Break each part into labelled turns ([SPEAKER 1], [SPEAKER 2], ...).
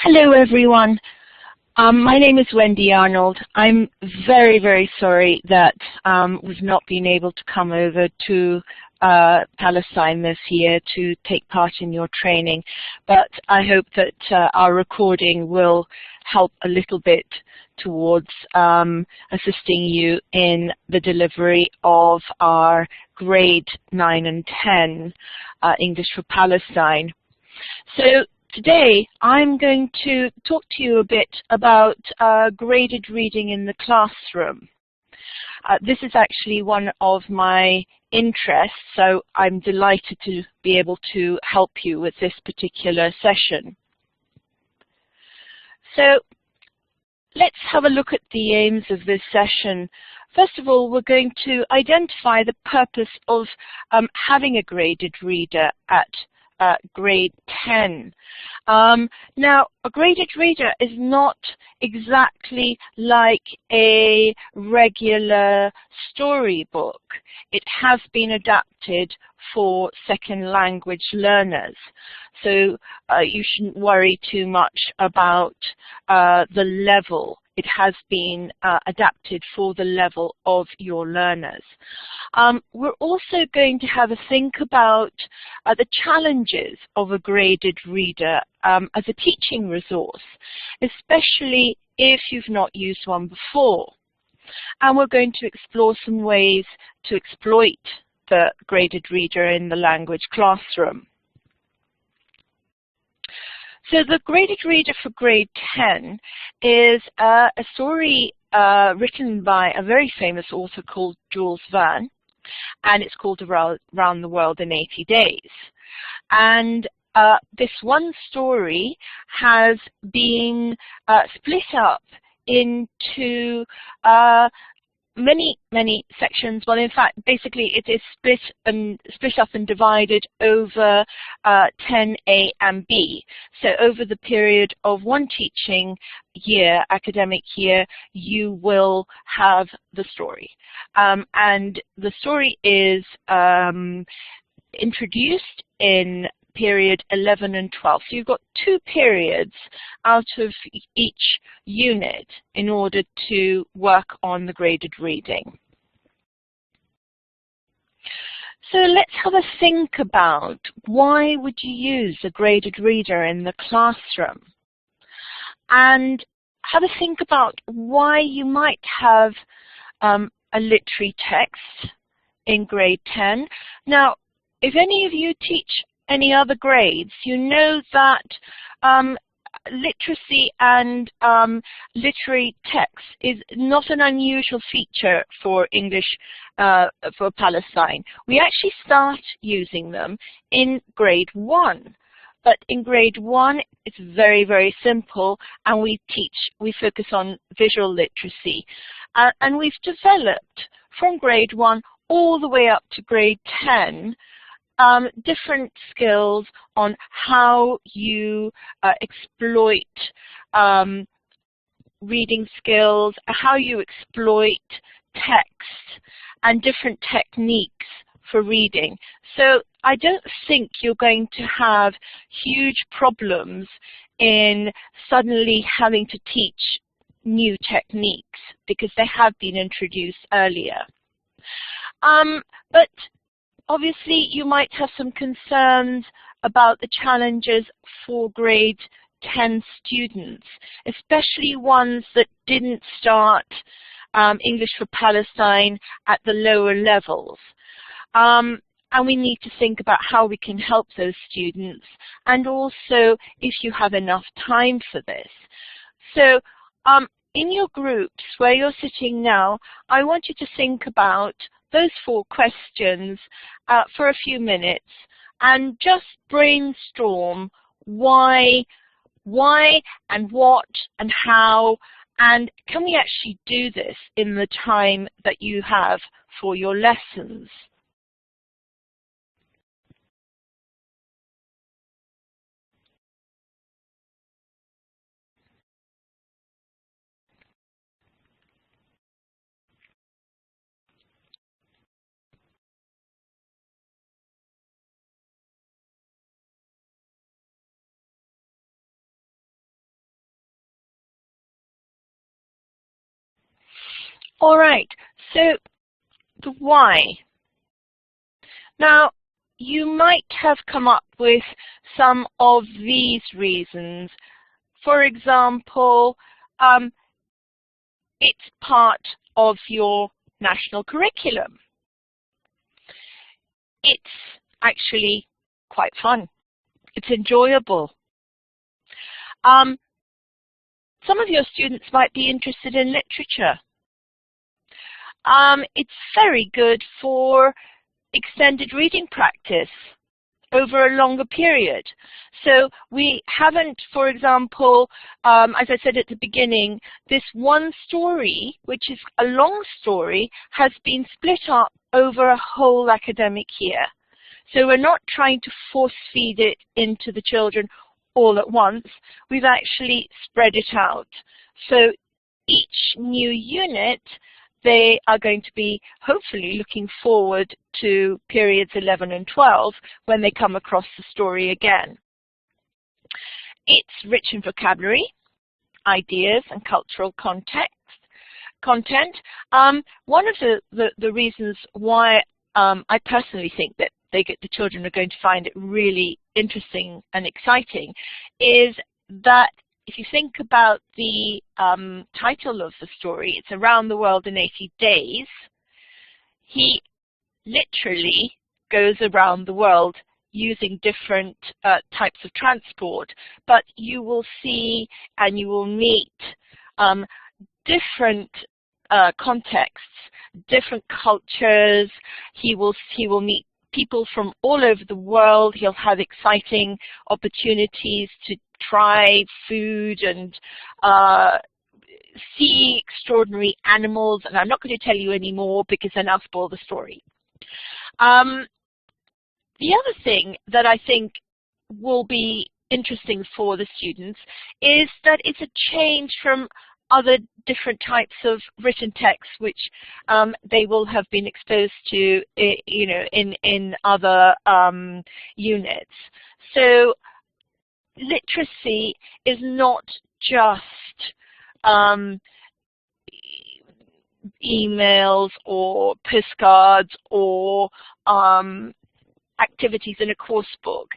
[SPEAKER 1] Hello, everyone. My name is Wendy Arnold. I'm very, very sorry that we've not been able to come over to Palestine this year to take part in your training, but I hope that our recording will help a little bit towards assisting you in the delivery of our grade 9 and 10 English for Palestine. So today I'm going to talk to you a bit about graded reading in the classroom. This is actually one of my interests, so I'm delighted to be able to help you with this particular session. So let's have a look at the aims of this session. First of all, we're going to identify the purpose of having a graded reader at grade 10. Now, a graded reader is not exactly like a regular storybook. It has been adapted for second language learners. So you shouldn't worry too much about the level. It has been adapted for the level of your learners. We're also going to have a think about the challenges of a graded reader as a teaching resource, especially if you've not used one before. And we're going to explore some ways to exploit the graded reader in the language classroom. So the graded reader for grade 10 is a story written by a very famous author called Jules Verne, and it's called Around the World in 80 Days. And this one story has been split up into many sections. Well, in fact, basically it is split up and divided over 10A and B. So over the period of one teaching year, academic year, you will have the story. And the story is introduced in period 11 and 12. So you've got 2 periods out of each unit in order to work on the graded reading. So let's have a think about why would you use a graded reader in the classroom, and have a think about why you might have a literary text in grade 10. Now, if any of you teach any other grades, you know that literacy and literary text is not an unusual feature for English for Palestine. We actually start using them in grade 1. But in grade 1, it's very, very simple, and we focus on visual literacy. And we've developed from grade 1 all the way up to grade 10 different skills on how you exploit reading skills, how you exploit text, and different techniques for reading. So I don't think you're going to have huge problems in suddenly having to teach new techniques because they have been introduced earlier. But obviously, you might have some concerns about the challenges for grade 10 students, especially ones that didn't start English for Palestine at the lower levels. And we need to think about how we can help those students, and also if you have enough time for this. So in your groups where you're sitting now, I want you to think about those 4 questions for a few minutes and just brainstorm why and what and how, and can we actually do this in the time that you have for your lessons. All right, so the why. Now, you might have come up with some of these reasons. For example, it's part of your national curriculum. It's actually quite fun. It's enjoyable. Some of your students might be interested in literature. It's very good for extended reading practice over a longer period. So we haven't, for example, as I said at the beginning, this one story, which is a long story, has been split up over a whole academic year. So we're not trying to force feed it into the children all at once. We've actually spread it out. So each new unit, they are going to be hopefully looking forward to periods 11 and 12 when they come across the story again. It's rich in vocabulary, ideas, and cultural content. One of the reasons why I personally think that the children are going to find it really interesting and exciting is that if you think about the title of the story, it's Around the World in 80 Days. He literally goes around the world using different types of transport, but you will see and you will meet different contexts, different cultures. He will meet people from all over the world. He'll have exciting opportunities to try food and see extraordinary animals, and I'm not going to tell you any more because then I'll spoil the story. The other thing that I think will be interesting for the students is that it's a change from other different types of written texts which they will have been exposed to, you know, in other units. So literacy is not just emails or postcards or activities in a course book.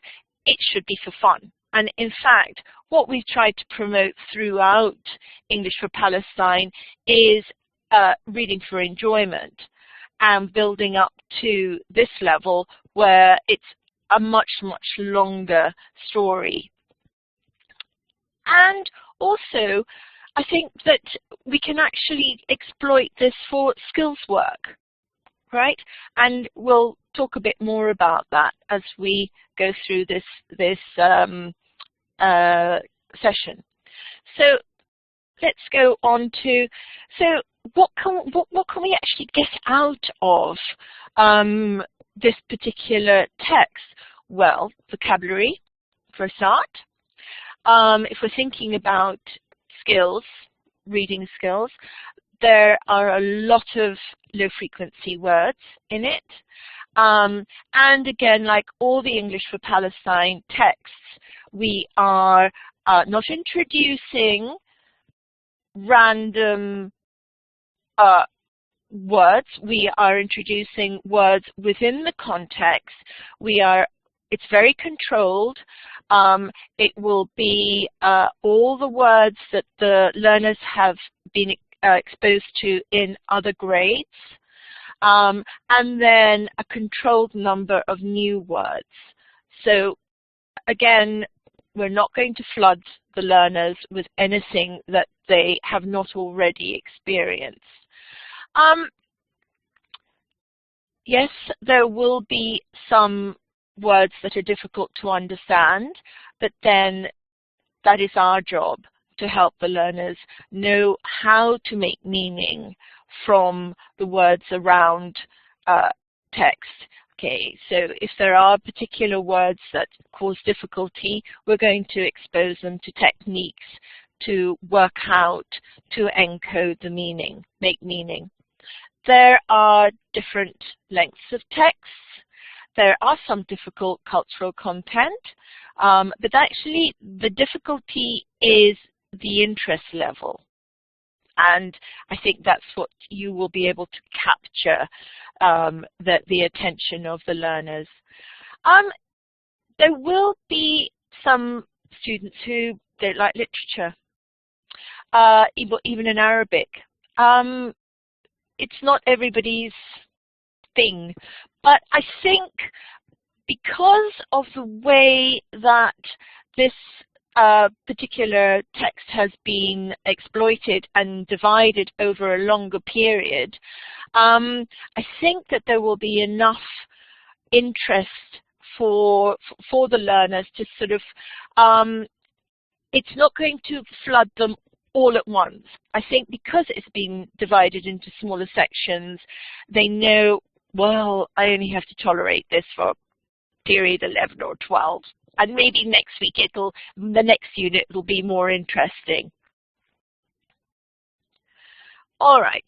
[SPEAKER 1] It should be for fun. And in fact, what we've tried to promote throughout English for Palestine is reading for enjoyment and building up to this level where it's a much, much longer story. And also, I think that we can actually exploit this for skills work, right? And we'll talk a bit more about that as we go through this session. So let's go on to, so what can we actually get out of this particular text? Well, vocabulary for a start. If we're thinking about skills, reading skills, there are a lot of low-frequency words in it. And again, like all the English for Palestine texts, we are not introducing random words. We are introducing words within the context. It's very controlled. It will be all the words that the learners have been exposed to in other grades, and then a controlled number of new words. So again, we're not going to flood the learners with anything that they have not already experienced. Yes, there will be some words that are difficult to understand, but then that is our job to help the learners know how to make meaning from the words around text. Okay, so if there are particular words that cause difficulty, we're going to expose them to techniques to work out, to encode the meaning, make meaning. There are different lengths of texts. There are some difficult cultural content, but actually the difficulty is the interest level. And I think that's what you will be able to capture the attention of the learners. There will be some students who don't like literature, even in Arabic. It's not everybody's thing, but I think because of the way that this particular text has been exploited and divided over a longer period, I think that there will be enough interest for the learners to sort of, it's not going to flood them all at once. I think because it's been divided into smaller sections, they know, well, I only have to tolerate this for period 11 or 12. And maybe next week the next unit will be more interesting. All right,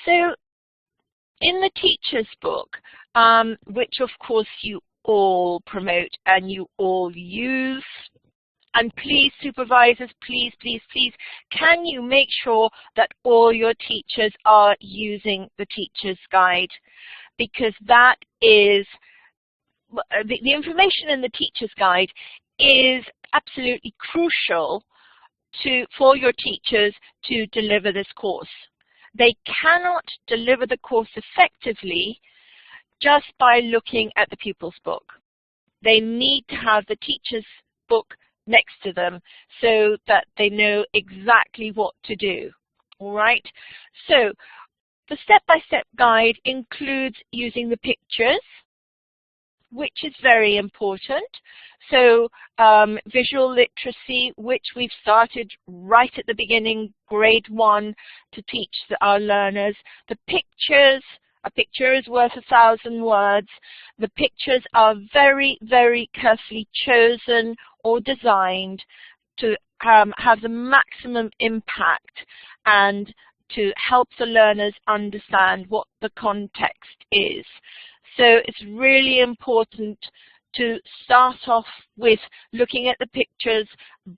[SPEAKER 1] so in the teacher's book, which of course you all promote and you all use, and please, supervisors, please, please, please, can you make sure that all your teachers are using the teacher's guide? Because that is, the information in the teacher's guide is absolutely crucial for your teachers to deliver this course. They cannot deliver the course effectively just by looking at the pupil's book. They need to have the teacher's book next to them so that they know exactly what to do. All right? So the step-by-step guide includes using the pictures, which is very important. So visual literacy, which we've started right at the beginning, grade 1, to teach our learners. The pictures, a picture is worth 1,000 words. The pictures are very, very carefully chosen or designed to have the maximum impact and to help the learners understand what the context is. So it's really important to start off with looking at the pictures,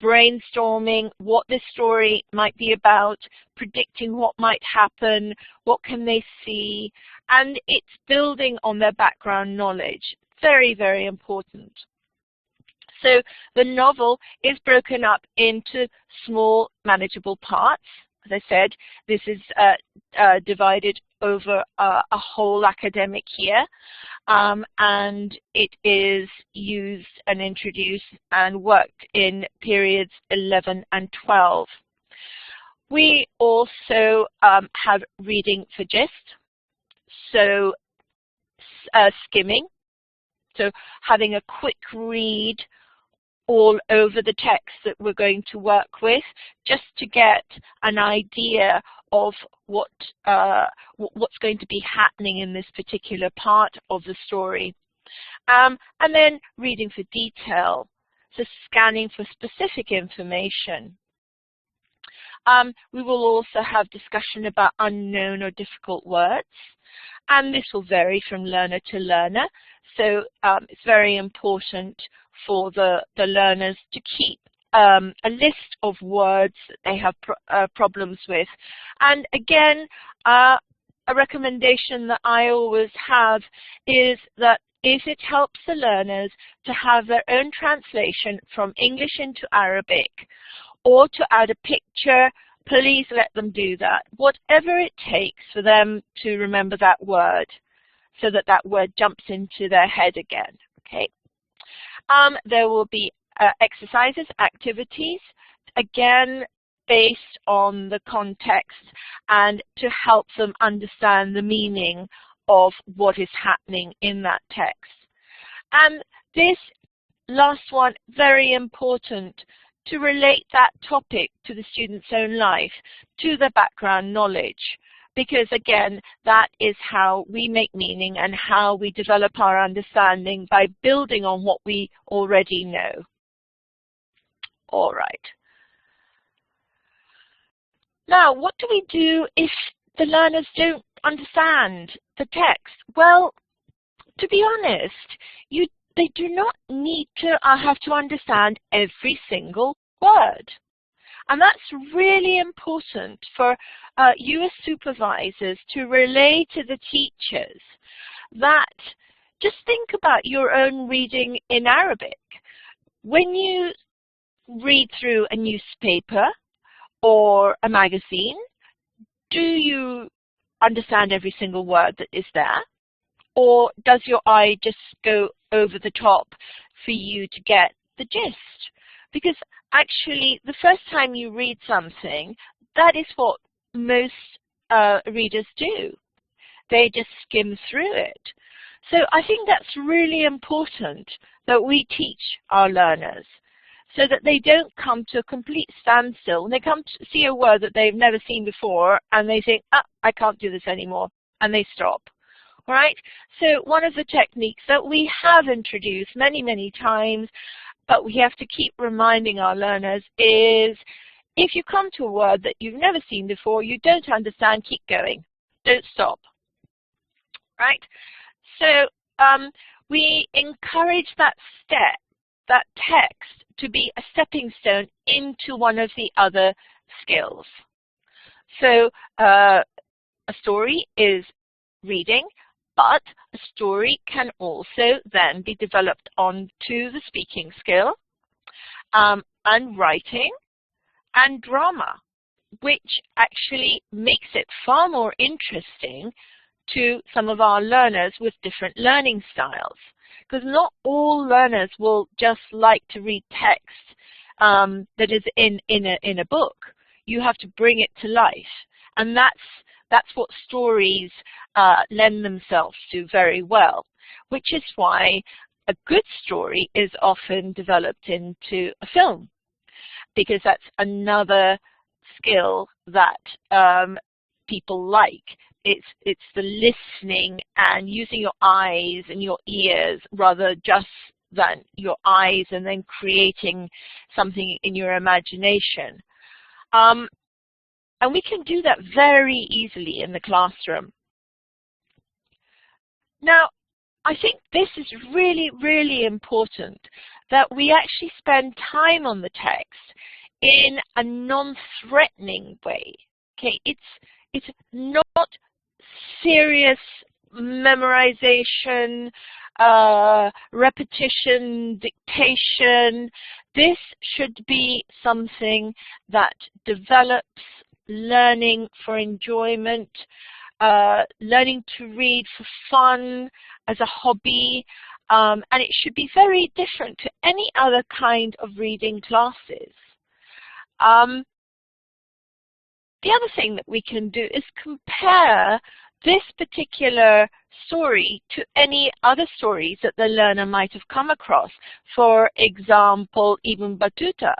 [SPEAKER 1] brainstorming what this story might be about, predicting what might happen, what can they see, and it's building on their background knowledge. Very, very important. So the novel is broken up into small, manageable parts. As I said, this is divided over a whole academic year, and it is used and introduced and worked in periods 11 and 12. We also have reading for gist, so skimming, so having a quick read all over the text that we're going to work with, just to get an idea of what's going to be happening in this particular part of the story. And then reading for detail, so scanning for specific information. We will also have discussion about unknown or difficult words, and this will vary from learner to learner. So it's very important for the learners to keep a list of words that they have problems with. And again, a recommendation that I always have is that if it helps the learners to have their own translation from English into Arabic, or to add a picture, please let them do that. Whatever it takes for them to remember that word, so that that word jumps into their head again, okay? There will be exercises, activities, again, based on the context and to help them understand the meaning of what is happening in that text. And this last one, very important, to relate that topic to the student's own life, to the background knowledge. Because again, that is how we make meaning and how we develop our understanding, by building on what we already know. All right. Now, what do we do if the learners don't understand the text? Well, to be honest, they do not need to have to understand every single word. And that's really important for you as supervisors to relay to the teachers that just think about your own reading in Arabic. When you read through a newspaper or a magazine, do you understand every single word that is there? Or does your eye just go over the top for you to get the gist? Because actually, the first time you read something, that is what most readers do. They just skim through it. So I think that's really important that we teach our learners so that they don't come to a complete standstill. When they come to see a word that they've never seen before and they think, I can't do this anymore, and they stop. All right? So one of the techniques that we have introduced many, many times, but we have to keep reminding our learners is, if you come to a word that you've never seen before, you don't understand, keep going. Don't stop. Right? So we encourage that step, that text, to be a stepping stone into one of the other skills. So a story is reading, but a story can also then be developed onto the speaking skill, and writing, and drama, which actually makes it far more interesting to some of our learners with different learning styles. Because not all learners will just like to read text that is in a book. You have to bring it to life. And that's what stories lend themselves to very well, which is why a good story is often developed into a film, because that's another skill that people like. It's the listening and using your eyes and your ears rather just than your eyes and then creating something in your imagination. And we can do that very easily in the classroom. Now, I think this is really, really important that we actually spend time on the text in a non-threatening way. Okay, it's not serious memorization, repetition, dictation. This should be something that develops learning for enjoyment, learning to read for fun, as a hobby, and it should be very different to any other kind of reading classes. The other thing that we can do is compare this particular story to any other stories that the learner might have come across. For example, Ibn Battuta,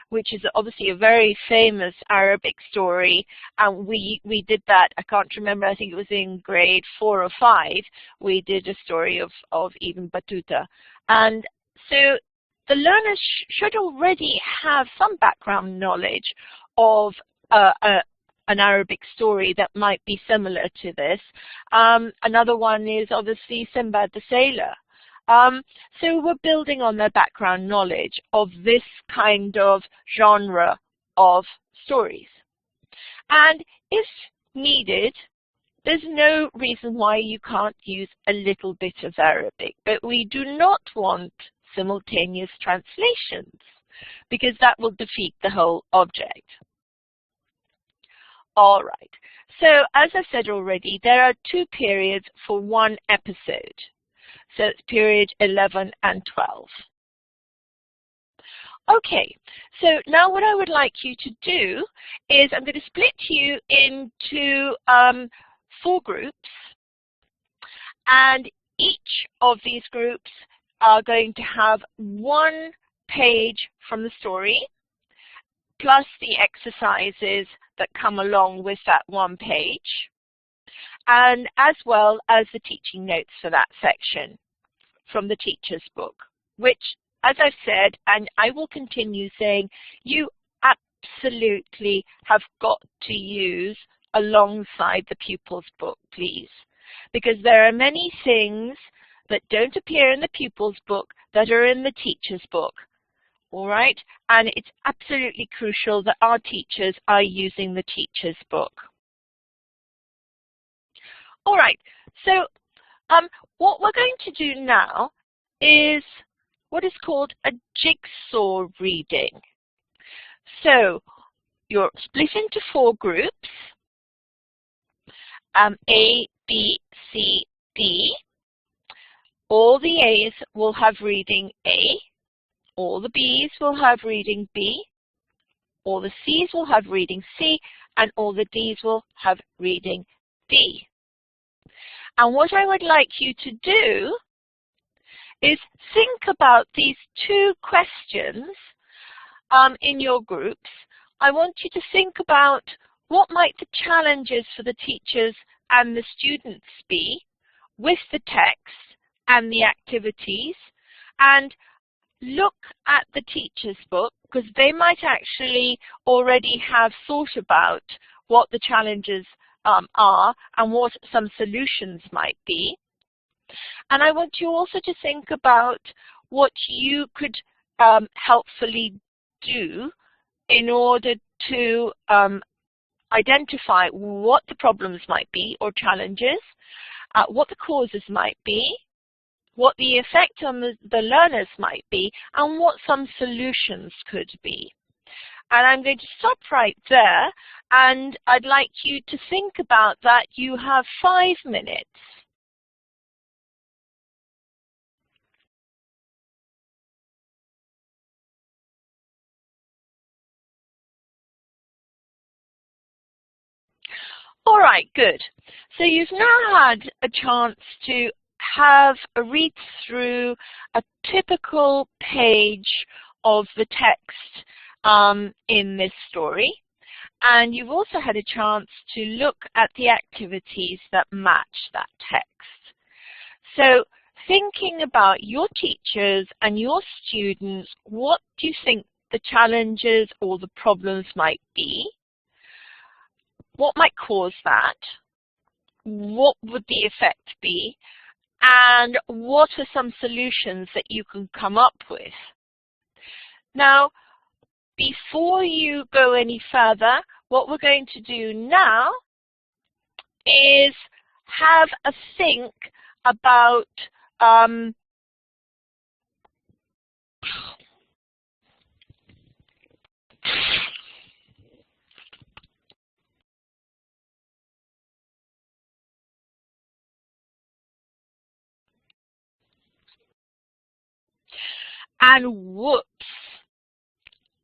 [SPEAKER 1] which is obviously a very famous Arabic story, and we did that, I can't remember, I think it was in grade 4 or 5, we did a story of Ibn Battuta. And so the learners should already have some background knowledge of an Arabic story that might be similar to this. Another one is obviously Sinbad the Sailor. So we're building on their background knowledge of this kind of genre of stories. And if needed, there's no reason why you can't use a little bit of Arabic, but we do not want simultaneous translations because that will defeat the whole object. All right, so as I said already, there are 2 periods for 1 episode. So it's period 11 and 12. Okay, so now what I would like you to do is I'm going to split you into 4 groups, and each of these groups are going to have 1 page from the story, plus the exercises that come along with that 1 page, and as well as the teaching notes for that section from the teacher's book, which, as I've said, and I will continue saying, you absolutely have got to use alongside the pupil's book, please, because there are many things that don't appear in the pupil's book that are in the teacher's book. all right? And it's absolutely crucial that our teachers are using the teacher's book. All right, so what we're going to do now is what is called a jigsaw reading. So you're split into 4 groups, A, B, C, D. All the A's will have reading A, all the B's will have reading B, all the C's will have reading C, and all the D's will have reading D. And what I would like you to do is think about these 2 questions in your groups. I want you to think about what might the challenges for the teachers and the students be with the text and the activities, and look at the teacher's book, because they might actually already have thought about what the challenges are and what some solutions might be. And I want you also to think about what you could helpfully do in order to identify what the problems might be or challenges, what the causes might be, what the effect on the learners might be, and what some solutions could be. And I'm going to stop right there, and I'd like you to think about that. You have 5 minutes. All right, good. So you've now had a chance to have a read through a typical page of the text in this story, and you've also had a chance to look at the activities that match that text. So thinking about your teachers and your students, what do you think the challenges or the problems might be? What might cause that? What would the effect be? And what are some solutions that you can come up with? Now, before you go any further, what we're going to do now is have a think about and whoops,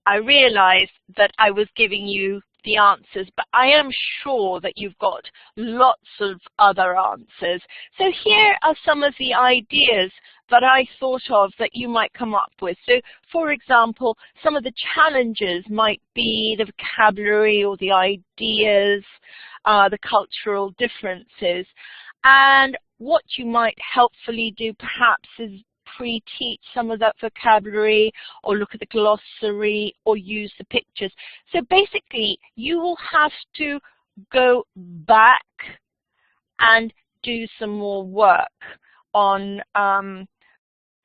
[SPEAKER 1] I realized that I was giving you the answers, but I am sure that you've got lots of other answers. So here are some of the ideas that I thought of that you might come up with. So, for example, some of the challenges might be the vocabulary or the ideas, the cultural differences. And what you might helpfully do perhaps is pre-teach some of that vocabulary, or look at the glossary, or use the pictures. So basically, you will have to go back and do some more work on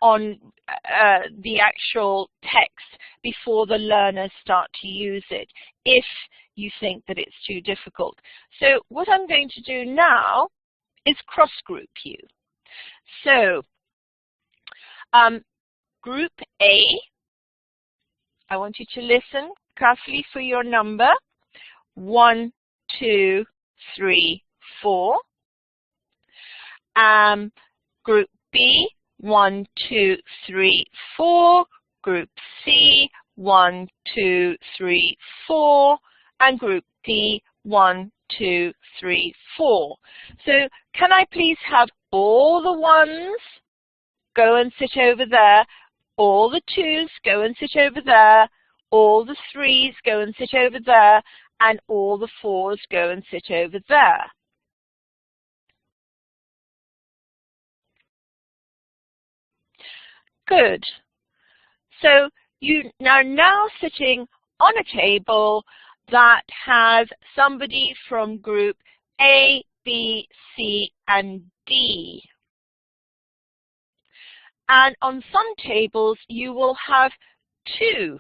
[SPEAKER 1] the actual text before the learners start to use it, if you think that it's too difficult. So what I'm going to do now is cross-group you. So Group A, I want you to listen carefully for your number. 1, 2, 3, 4. Group B, 1, 2, 3, 4. Group C, 1, 2, 3, 4. And Group D, 1, 2, 3, 4. So can I please have all the ones go and sit over there, all the 2s go and sit over there, all the 3s go and sit over there, and all the 4s go and sit over there. Good. So you are now sitting on a table that has somebody from group A, B, C, and D. And on some tables, you will have 2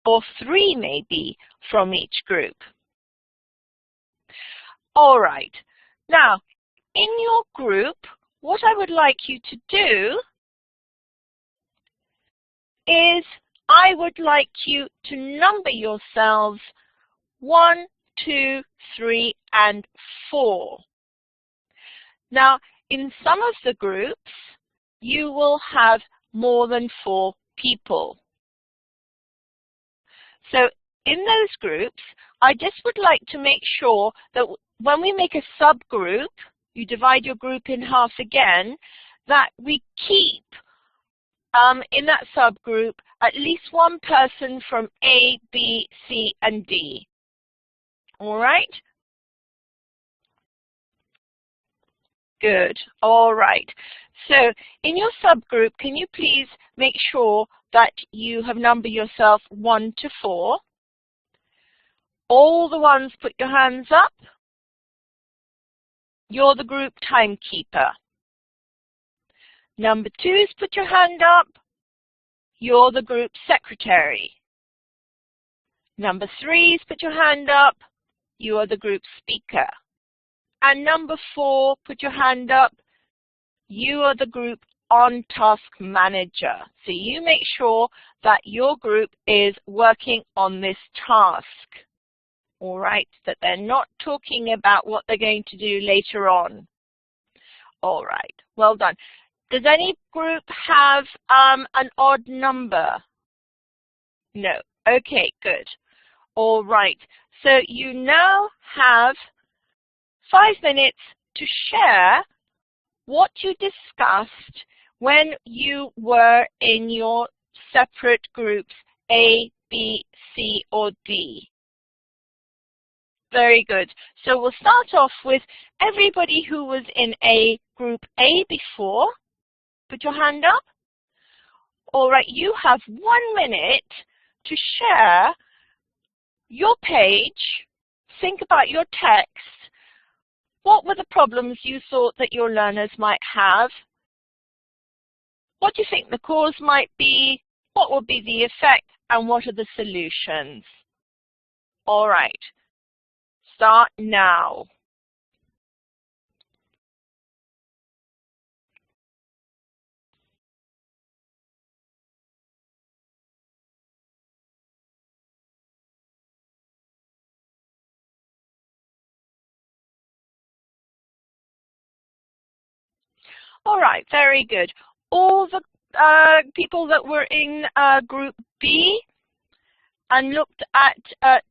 [SPEAKER 1] or 3 maybe from each group. All right. Now, in your group, what I would like you to do is I would like you to number yourselves 1, 2, 3, and 4. Now, in some of the groups, you will have more than 4 people. So in those groups, I just would like to make sure that when we make a subgroup, you divide your group in half again, that we keep in that subgroup at least one person from A, B, C, and D. All right? Good. All right. So in your subgroup, can you please make sure that you have numbered yourself 1 to 4? All the ones, put your hands up. You're the group timekeeper. Number 2s, put your hand up. You're the group secretary. Number 3s, put your hand up. You are the group speaker. And number 4, put your hand up. You are the group on-task manager. So you make sure that your group is working on this task. All right, that they're not talking about what they're going to do later on. All right, well done. Does any group have an odd number? No. Okay, good. All right, so you now have 5 minutes to share what you discussed when you were in your separate groups A, B, C, or D. Very good. So we'll start off with everybody who was in group A before. Put your hand up. All right, you have 1 minute to share your page, think about your text. What were the problems you thought that your learners might have? What do you think the cause might be? What will be the effect? And what are the solutions? All right, start now. All right, very good. All the people that were in group B and looked at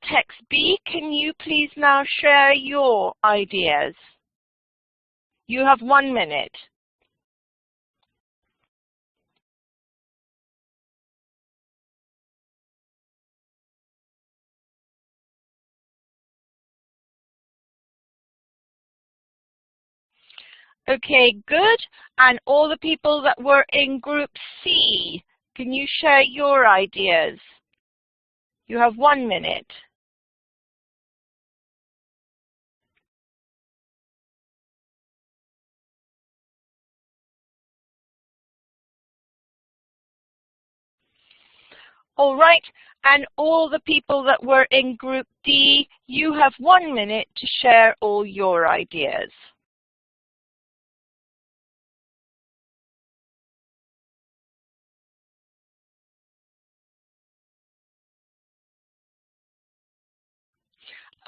[SPEAKER 1] text B, can you please now share your ideas? You have 1 minute. Okay, good. And all the people that were in group C, can you share your ideas? You have 1 minute. All right, and all the people that were in group D, you have 1 minute to share all your ideas.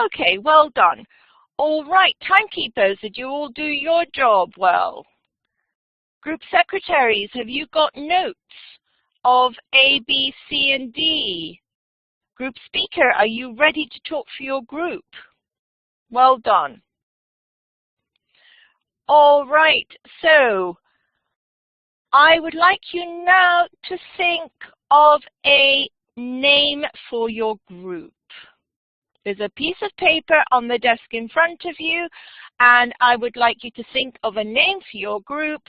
[SPEAKER 1] Okay, well done. All right, timekeepers, did you all do your job well? Group secretaries, have you got notes of A, B, C, and D? Group speaker, are you ready to talk for your group? Well done. All right, so I would like you now to think of a name for your group. There's a piece of paper on the desk in front of you, and I would like you to think of a name for your group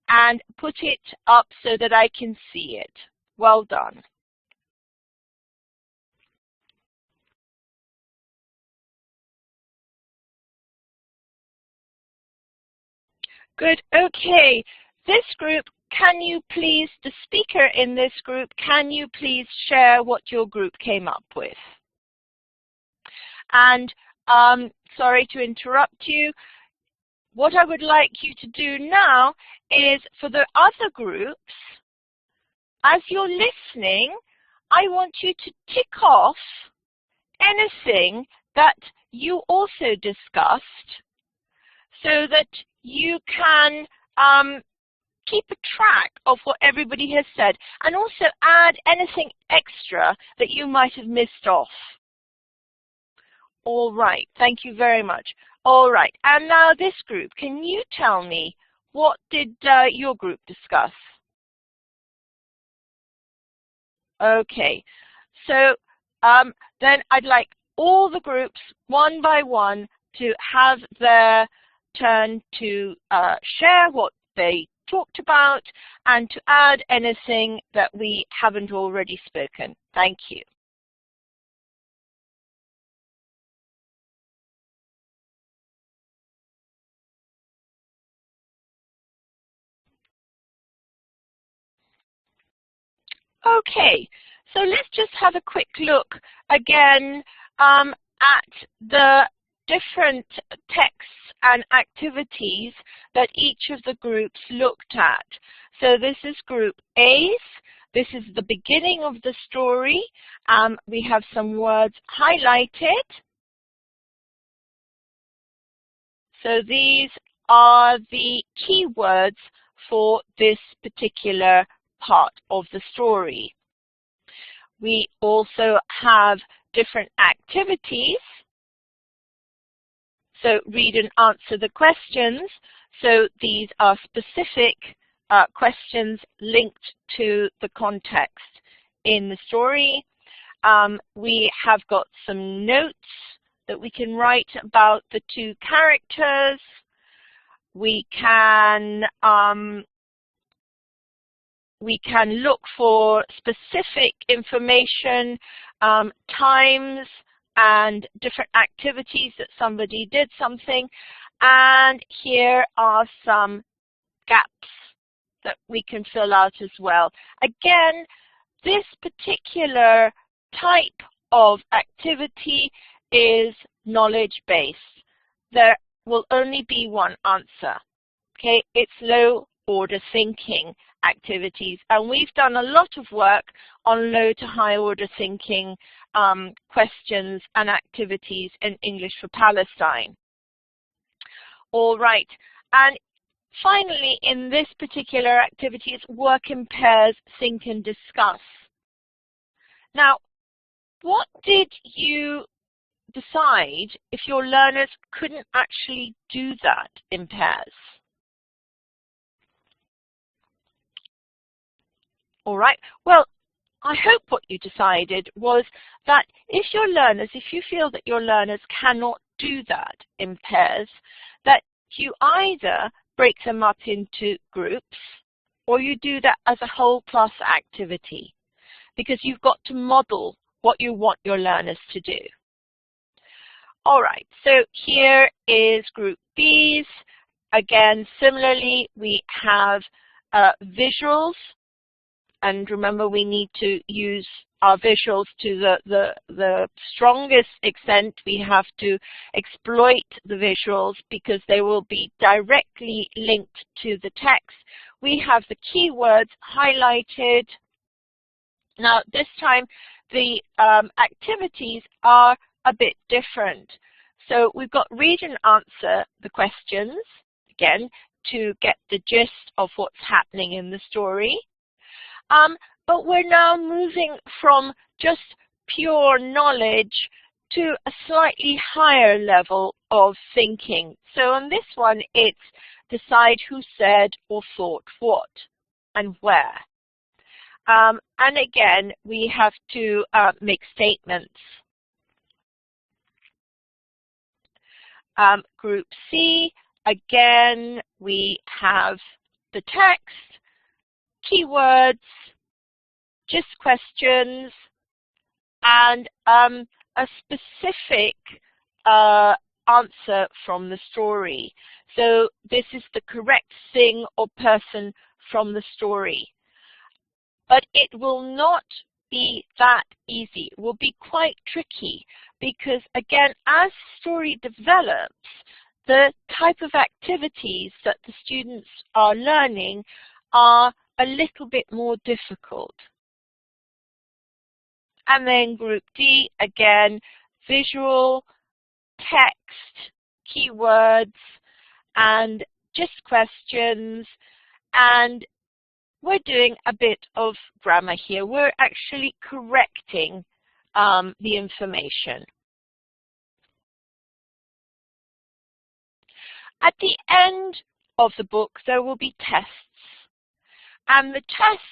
[SPEAKER 1] and put it up so that I can see it. Well done. Good, okay. This group can you please, the speaker in this group, can you please share what your group came up with? And sorry to interrupt you. What I would like you to do now is for the other groups, as you're listening, I want you to tick off anything that you also discussed so that you can keep a track of what everybody has said and also add anything extra that you might have missed off. All right, thank you very much. All right, and now this group, can you tell me what did your group discuss? Okay, so then I'd like all the groups, one by one, to have their turn to share what they talked about and to add anything that we haven't already spoken. Thank you. Okay, so let's just have a quick look again at the different texts and activities that each of the groups looked at. So this is group A's. This is the beginning of the story. We have some words highlighted. So these are the key words for this particular part of the story. We also have different activities. So read and answer the questions. So these are specific questions linked to the context in the story. We have got some notes that we can write about the two characters. We can look for specific information, times and different activities that somebody did something. And here are some gaps that we can fill out as well. Again, this particular type of activity is knowledge-based. There will only be one answer. Okay, it's low order thinking activities, and we've done a lot of work on low to high order thinking questions and activities in English for Palestine. All right, and finally in this particular activity it's work in pairs, think and discuss. Now, what did you decide if your learners couldn't actually do that in pairs? All right, well, I hope what you decided was that if you feel that your learners cannot do that in pairs, that you either break them up into groups or you do that as a whole class activity, because you've got to model what you want your learners to do. All right, so here is group B's. Again, similarly, we have visuals. And remember, we need to use our visuals to the strongest extent. We have to exploit the visuals because they will be directly linked to the text. We have the keywords highlighted. Now, this time, the activities are a bit different. So we've got read and answer the questions, again, to get the gist of what's happening in the story. But we're now moving from just pure knowledge to a slightly higher level of thinking. So on this one, it's decide who said or thought what and where. And again, we have to make statements. Group C, again, we have the text, keywords, just questions, and a specific answer from the story. So this is the correct thing or person from the story. But it will not be that easy. It will be quite tricky because, again, as story develops, the type of activities that the students are learning are a little bit more difficult. And then group D, again, visual, text, keywords, and just questions. And we're doing a bit of grammar here. We're actually correcting the information. At the end of the book, there will be tests. And the tests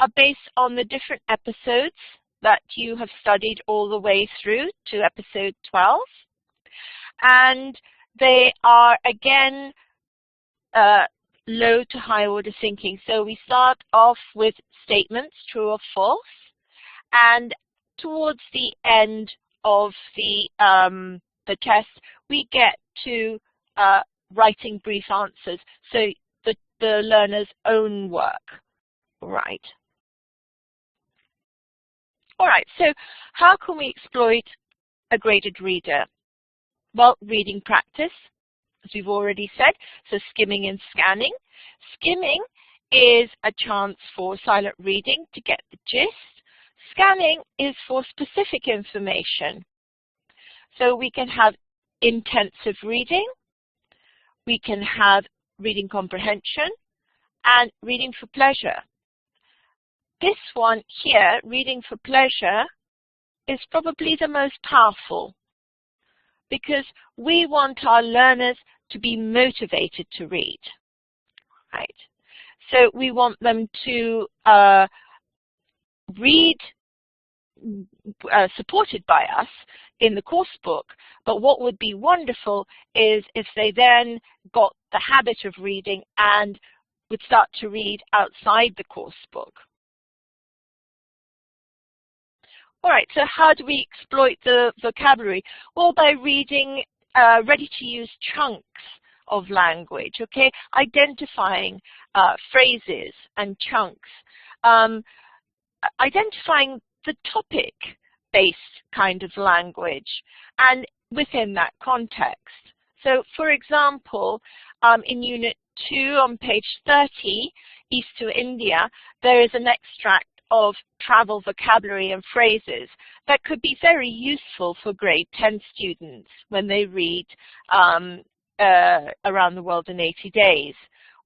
[SPEAKER 1] are based on the different episodes that you have studied all the way through to episode 12. And they are, again, low to high order thinking. So we start off with statements, true or false, and towards the end of the test, we get to writing brief answers, so the learner's own work, right? All right, so how can we exploit a graded reader? Well, reading practice, as we've already said, so skimming and scanning. Skimming is a chance for silent reading to get the gist. Scanning is for specific information. So we can have intensive reading, we can have reading comprehension, and reading for pleasure. This one here, reading for pleasure, is probably the most powerful because we want our learners to be motivated to read, right? So we want them to read supported by us in the course book, but what would be wonderful is if they then got the habit of reading and would start to read outside the course book. All right, so how do we exploit the vocabulary? Well, by reading ready-to-use chunks of language, okay? Identifying phrases and chunks. Identifying the topic-based kind of language and within that context. So, for example, in Unit 2 on page 30, East to India, there is an extract of travel vocabulary and phrases that could be very useful for grade 10 students when they read Around the World in 80 Days.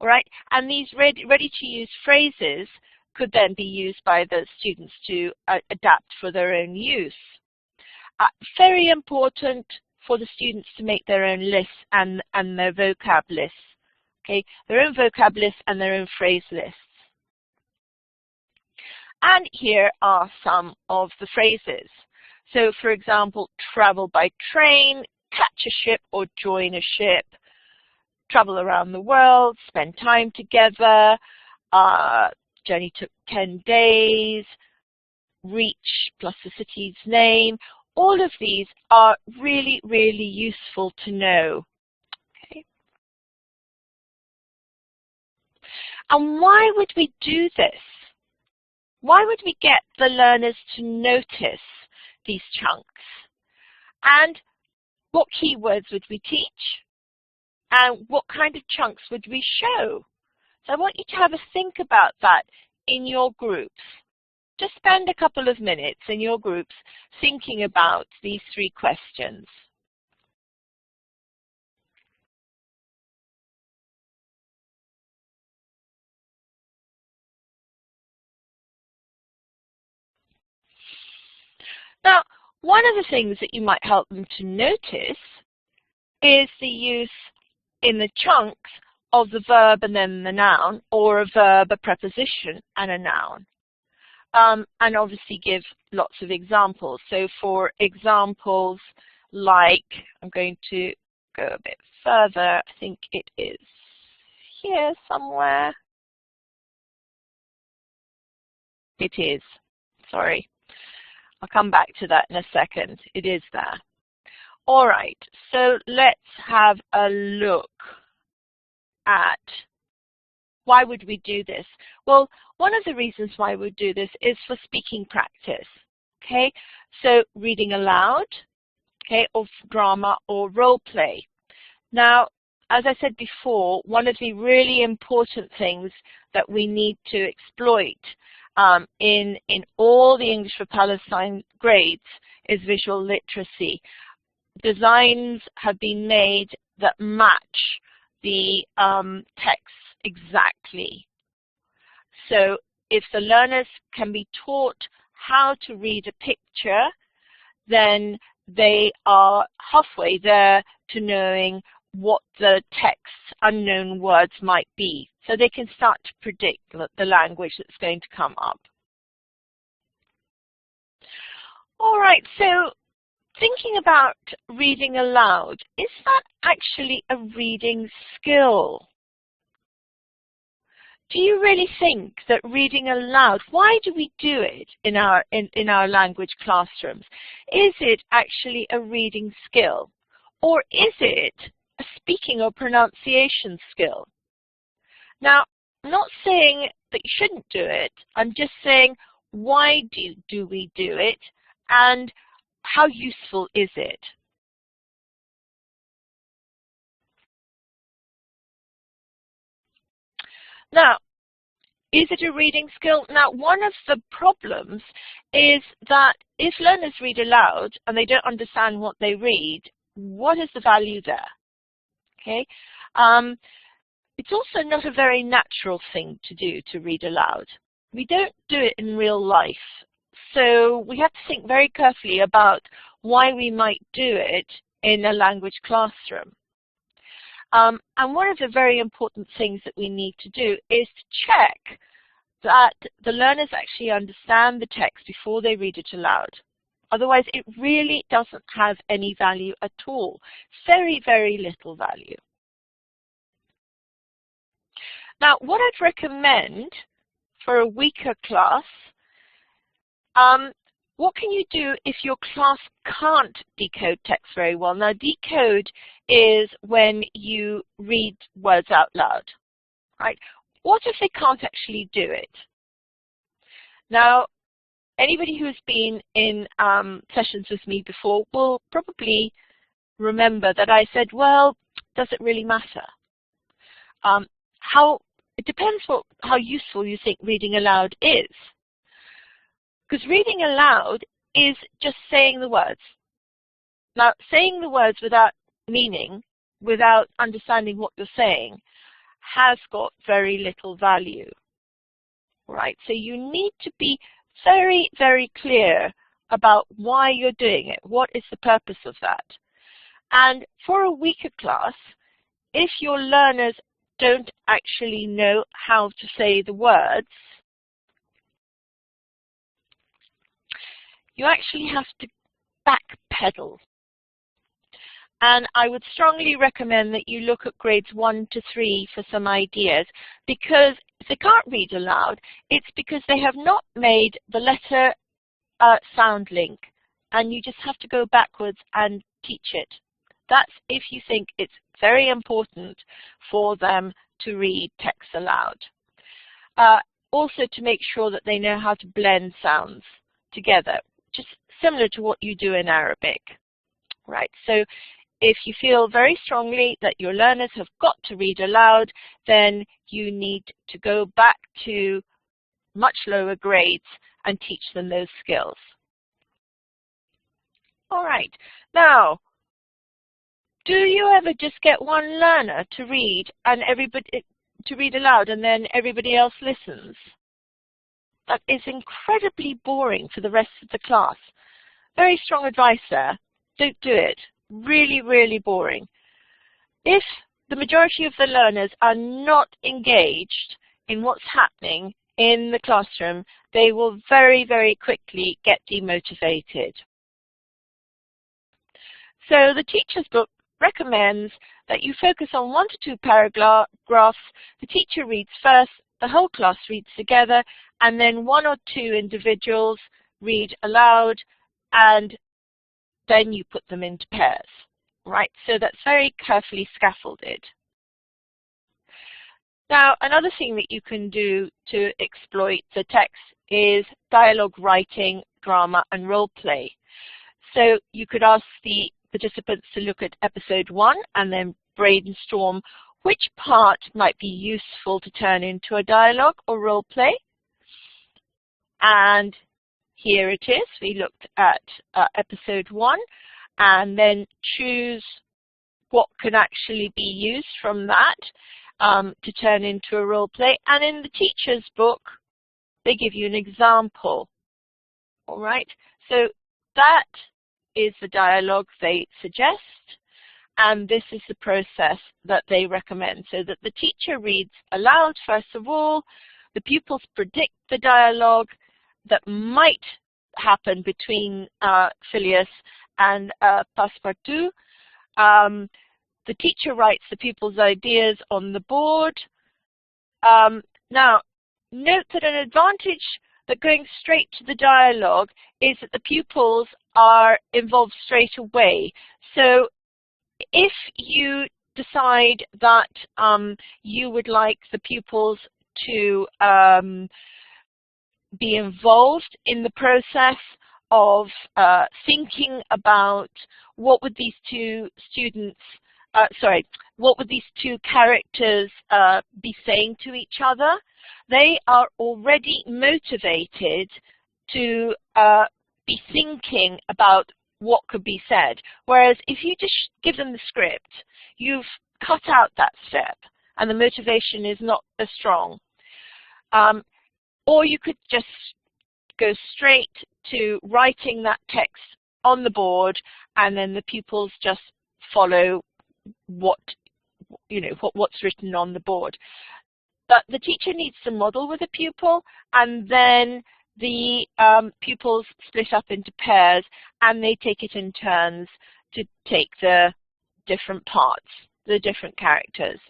[SPEAKER 1] All right, and these ready-to-use phrases could then be used by the students to adapt for their own use. Very important for the students to make their own lists and their vocab lists, okay? Their own vocab lists and their own phrase lists. And here are some of the phrases. So, for example, travel by train, catch a ship or join a ship, travel around the world, spend time together, journey took 10 days, reach plus the city's name. All of these are really, really useful to know. Okay. And why would we do this? Why would we get the learners to notice these chunks? And what keywords would we teach? And what kind of chunks would we show? So I want you to have a think about that in your groups. Just spend a couple of minutes in your groups thinking about these three questions. Now, one of the things that you might help them to notice is the use in the chunks of the verb and then the noun, or a verb, a preposition, and a noun. And obviously give lots of examples. So for examples like, I'm going to go a bit further, I think it is here somewhere. It is, sorry. I'll come back to that in a second. It is there. All right, so let's have a look at why would we do this? Well, one of the reasons why we do this is for speaking practice. Okay, so reading aloud, okay, or drama or role play. Now, as I said before, one of the really important things that we need to exploit in all the English for Palestine grades is visual literacy. Designs have been made that match the text exactly. So if the learners can be taught how to read a picture, then they are halfway there to knowing what the text's unknown words might be. So they can start to predict the language that's going to come up. All right, so thinking about reading aloud, is that actually a reading skill? Do you really think that reading aloud, why do we do it in our language classrooms? Is it actually a reading skill? Or is it a speaking or pronunciation skill? Now, I'm not saying that you shouldn't do it. I'm just saying, why do we do it? And how useful is it? Now, is it a reading skill? Now, one of the problems is that if learners read aloud and they don't understand what they read, what is the value there? Okay. It's also not a very natural thing to do, to read aloud. We don't do it in real life. So we have to think very carefully about why we might do it in a language classroom. And one of the very important things that we need to do is to check that the learners actually understand the text before they read it aloud. Otherwise, it really doesn't have any value at all. Very, very little value. Now, what I'd recommend for a weaker class, what can you do if your class can't decode text very well? Now, decode is when you read words out loud, right? What if they can't actually do it? Now, anybody who's been in sessions with me before will probably remember that I said, well, does it really matter? It depends how useful you think reading aloud is. Because reading aloud is just saying the words. Now, saying the words without meaning, without understanding what you're saying, has got very little value. Right? So you need to be very, very clear about why you're doing it. What is the purpose of that? And for a weaker class, if your learners don't actually know how to say the words, you actually have to backpedal. And I would strongly recommend that you look at grades 1 to 3 for some ideas, because if they can't read aloud, it's because they have not made the letter sound link, and you just have to go backwards and teach it. That's if you think it's very important for them to read text aloud. Also to make sure that they know how to blend sounds together, just similar to what you do in Arabic, right? So if you feel very strongly that your learners have got to read aloud, then you need to go back to much lower grades and teach them those skills. All right, now, do you ever just get one learner to read and read aloud and then everybody else listens? That is incredibly boring for the rest of the class. Very strong advice there. Don't do it. Really, really boring. If the majority of the learners are not engaged in what's happening in the classroom, they will very, very quickly get demotivated. So the teacher's book recommends that you focus on 1 to 2 paragraphs. The teacher reads first, the whole class reads together, and then 1 or 2 individuals read aloud, and then you put them into pairs, right? So that's very carefully scaffolded. Now, another thing that you can do to exploit the text is dialogue writing, drama, and role play. So you could ask the participants to look at episode 1 and then brainstorm which part might be useful to turn into a dialogue or role play. And here it is. We looked at episode 1 and then choose what can actually be used from that to turn into a role play. And in the teacher's book, they give you an example. All right, so that is the dialogue they suggest, and this is the process that they recommend, so that the teacher reads aloud first of all, the pupils predict the dialogue that might happen between Phileas and Passepartout. The teacher writes the pupils' ideas on the board. Now, note that an advantage that going straight to the dialogue is that the pupils are involved straight away. So if you decide that you would like the pupils to be involved in the process of thinking about what would these two characters be saying to each other, they are already motivated to be thinking about what could be said. Whereas if you just give them the script, you've cut out that step and the motivation is not as strong. Or you could just go straight to writing that text on the board and then the pupils just follow what's written on the board. But the teacher needs to model with a pupil, and then the pupils split up into pairs and they take it in turns to take the different parts, the different characters.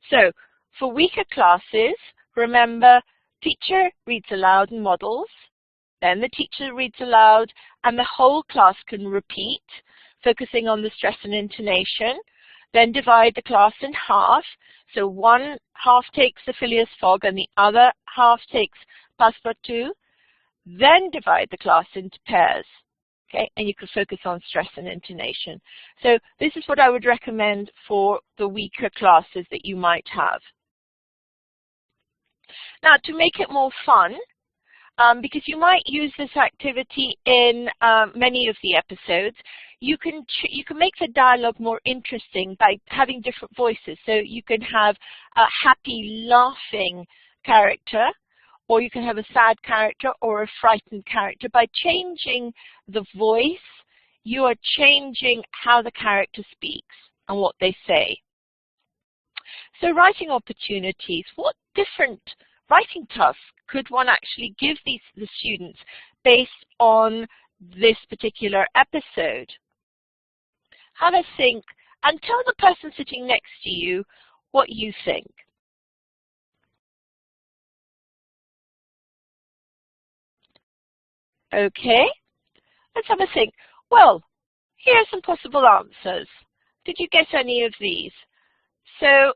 [SPEAKER 1] So for weaker classes, remember, teacher reads aloud and models, then the teacher reads aloud and the whole class can repeat, focusing on the stress and intonation. Then divide the class in half. So one half takes the Phileas Fogg and the other half takes Passepartout. Then divide the class into pairs. Okay, and you can focus on stress and intonation. So this is what I would recommend for the weaker classes that you might have. Now, to make it more fun, because you might use this activity in many of the episodes, you can make the dialogue more interesting by having different voices. So you can have a happy, laughing character, or you can have a sad character or a frightened character. By changing the voice, you are changing how the character speaks and what they say. So writing opportunities. What different writing tasks could one actually give the students based on this particular episode? Have a think and tell the person sitting next to you what you think. Okay, let's have a think. Well, here are some possible answers. Did you get any of these? So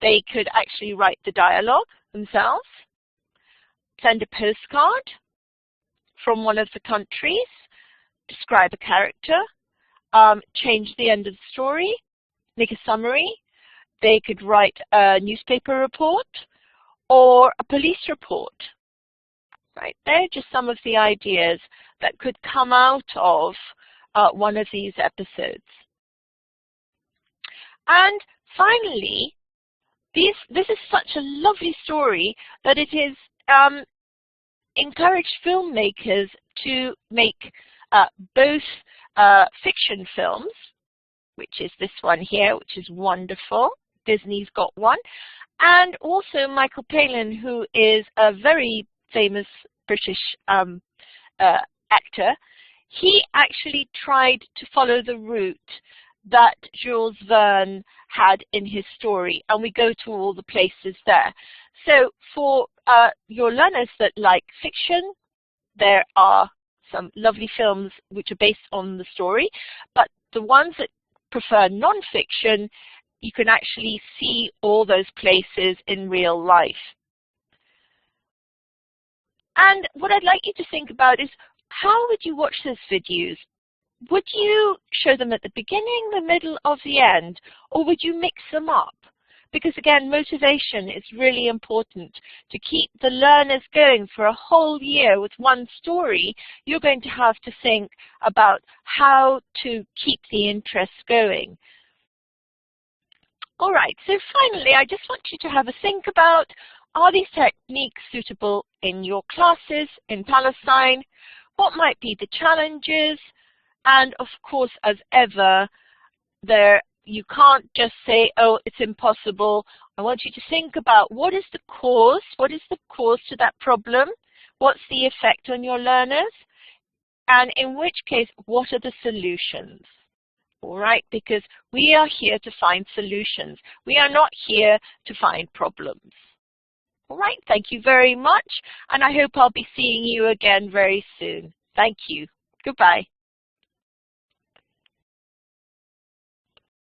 [SPEAKER 1] they could actually write the dialogue themselves, send a postcard from one of the countries, describe a character, change the end of the story, make a summary. They could write a newspaper report or a police report. Right, they're just some of the ideas that could come out of one of these episodes. And finally, this is such a lovely story that it is encouraged filmmakers to make both fiction films, which is this one here, which is wonderful. Disney's got one. And also Michael Palin, who is a very famous British actor. He actually tried to follow the route that Jules Verne had in his story, and we go to all the places there. So for your learners that like fiction, there are some lovely films which are based on the story, but the ones that prefer non-fiction, you can actually see all those places in real life. And what I'd like you to think about is, how would you watch those videos? Would you show them at the beginning, the middle, or the end? Or would you mix them up? Because again, motivation is really important. To keep the learners going for a whole year with one story, you're going to have to think about how to keep the interest going. All right, so finally, I just want you to have a think about, are these techniques suitable in your classes in Palestine? What might be the challenges? And of course, as ever, you can't just say, oh, it's impossible. I want you to think about, what is the cause? What is the cause to that problem? What's the effect on your learners? And in which case, what are the solutions? All right, because we are here to find solutions. We are not here to find problems. All right, thank you very much, and I hope I'll be seeing you again very soon. Thank you. Goodbye.